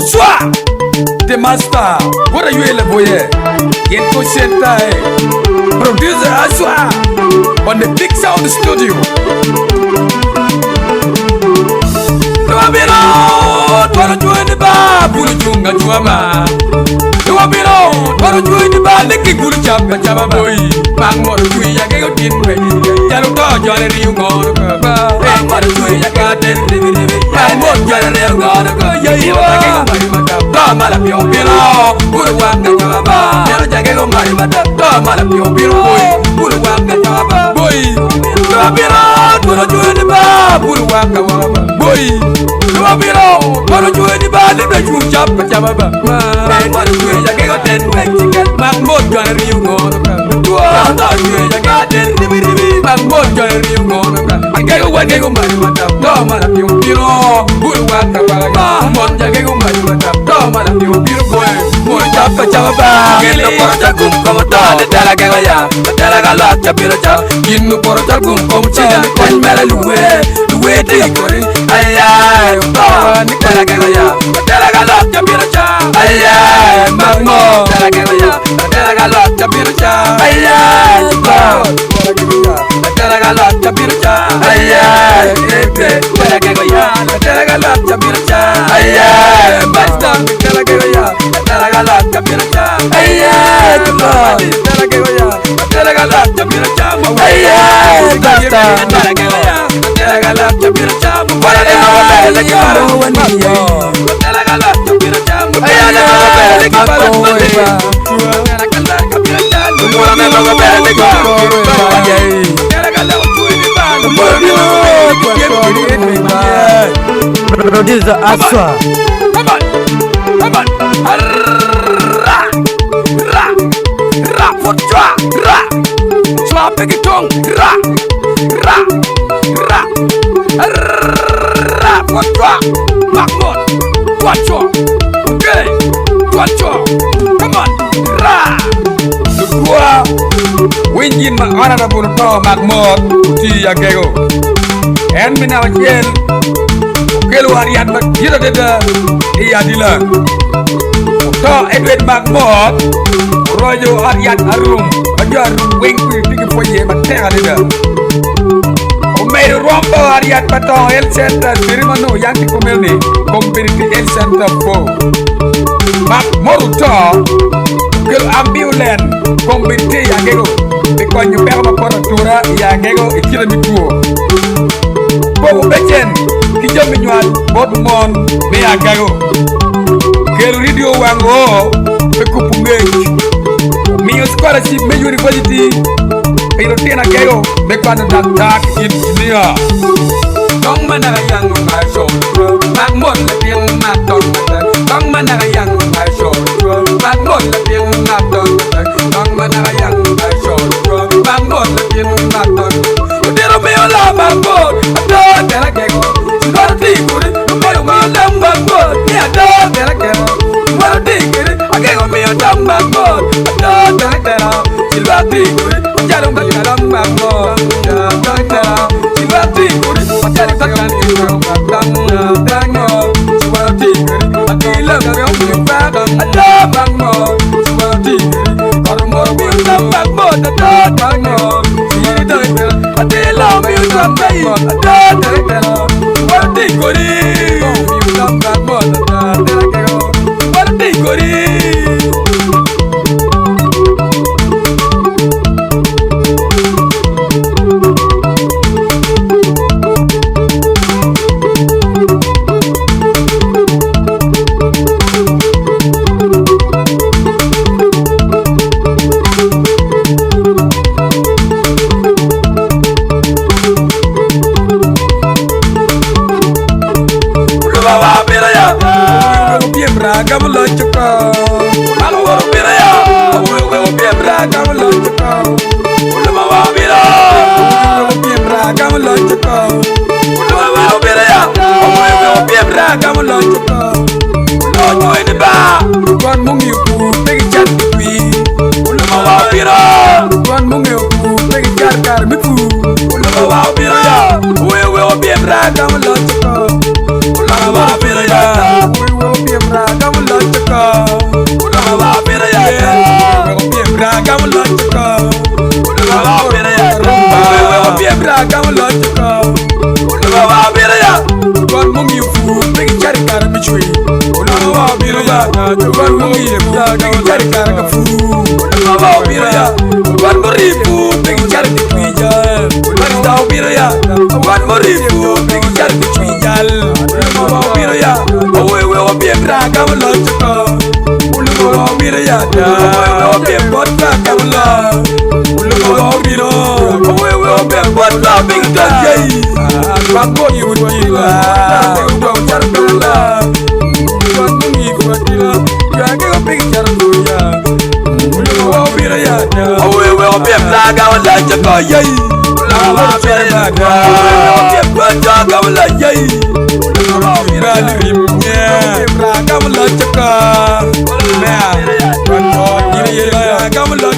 Bonsoir, the master. What are you in the boyer? Get to Sentai. Producer Aswa on the Big Sound Studio. Tuabiro, tuaro join the bar, bulu junga juama. Tuabiro, tuaro join the bar, leki bulu chapa chapa boy. Bang moro chui ya kego tin ready. Jalu to join the ring on the bar. Bang moro chui ya kate ribi ribi. Bang moro join the ring on the bar. Ya iwa. Toma la piombiro, bulu wanga chapa. Jalu jakego mari mata. Toma la piombiro boy, bulu wanga chapa boy. Tuabiro, tuaro join the bar, bulu wanga wapa boy. Tuabiro, tuaro join the bar, leki bulu chapa chapa ba. Bang moro chui ya kego ten ready. Bang moro join the ring on the bar. Bang mo join the ring on the bar. Agego wagego mari mata. Toma la piombiro, bulu wanga wapa. Mon jagego mari mata. Toma la piombiro boy. Bulu chapa chapa ba. Gino poro kum como tal dela gego ya. Dela gala chapiro cha. Gino poro kum como chida. Kon mera luwe de kori. Ay ay, ni dela gego ya. Dela gala chapiro cha. Ay ay, magmo. Dela gego ya. Dela gala chapiro cha. Ay ay, dela gala chapiro cha. Ay ay, dela gego ya. Dela gala chapiro cha. Ay ay, basta. Dela gego ya. Dela gala chapiro cha. Ay ay, dela gego ya. Dela gala chapiro cha. Ay ay, basta. Dela gego ya. Dela gala chapiro cha. Para de no ver de cara. Dela gala chapiro cha. Ay ay, no ver de cara. Dela gala chapiro cha. Mura me no ver de cara. Dela gala Producer Aswa. Come on. Ra, for twa, ra. Slap big tongue, ra. Ra, for twa. Mahmoud, watch out. Okay, watch out. Come on, ra. Dua, wingin makana na burto Mahmoud, ti agego. En mina wajen. Kelu harian makira deda iya dila. To Edwin Mahmoud royo harian arum bajar wing pigi foye matera deda. O meru rombo harian pato health center dirimano yang dikumilni community health center po. Mahmoud to kelu ambulance community yagego bikonyo perma poratura yagego ikira mituo. Bobo bechen kijami nyual bobu mon me agago kelu radio wango pe kupungej mi scholarship me university pero tena gego me kwano dak engineer dong mana yang ngasho magmon le ping maton dong mana yang ngasho magmon le ping maton dong mana yang ngasho magmon le ping maton dero me ola magmon ada tena gego Marti kuri, mayo malam bangun, ya ada tera-tera. Marti kuri, agak mayo malam bangun, ada tera-tera. Silvati kuri, jarum dalam bangun, ada tera-tera. Silvati kuri, cari takkan itu bangun, bangun. Silvati kuri, akilah kau berubah, ada bangun. Silvati kuri, kormor bilang bangun, ada bangun. Ini tera-tera, akilah mayo bangun, ada tera-tera. Warti kori, miulam bangun, tera kego. Warti kori. Kamu lonjoko, malu baru bira ya. Kamu bira, kamu lonjoko. Udah bawa bira, kamu bira, kamu lonjoko. Udah bawa bira ya. Kamu bira, kamu lonjoko. Lonjo ini ba, tuan mungiku pergi cari kui. Udah bawa bira, tuan mungiku pergi cari karmiku. Udah bawa bira ya. Kamu bira, kamu lonjoko. Udah bawa bira ya. Kamu bira. kar mi chui ulu wa biro ya wan mo ngi ya ngi jar kar ka fu ulu wa biro ya wan mo rifu ngi jar di pija wan daw biro ya wan mo rifu ngi jar di pija ulu wa biro ya we o bi bra ka lo chko ulu wa biro ya we o bi bot ka ka lo ulu wa biro we o bi bot la big day Bago yudila, udah carbala. Bago yudila, jaga pikir dunia. Ulu biraya, awe opi plaga wala jaga yai. Lawa berbaga, opi jaga wala yai. Birali rimnya, plaga wala jaga. Mea, bago yudila, jaga wala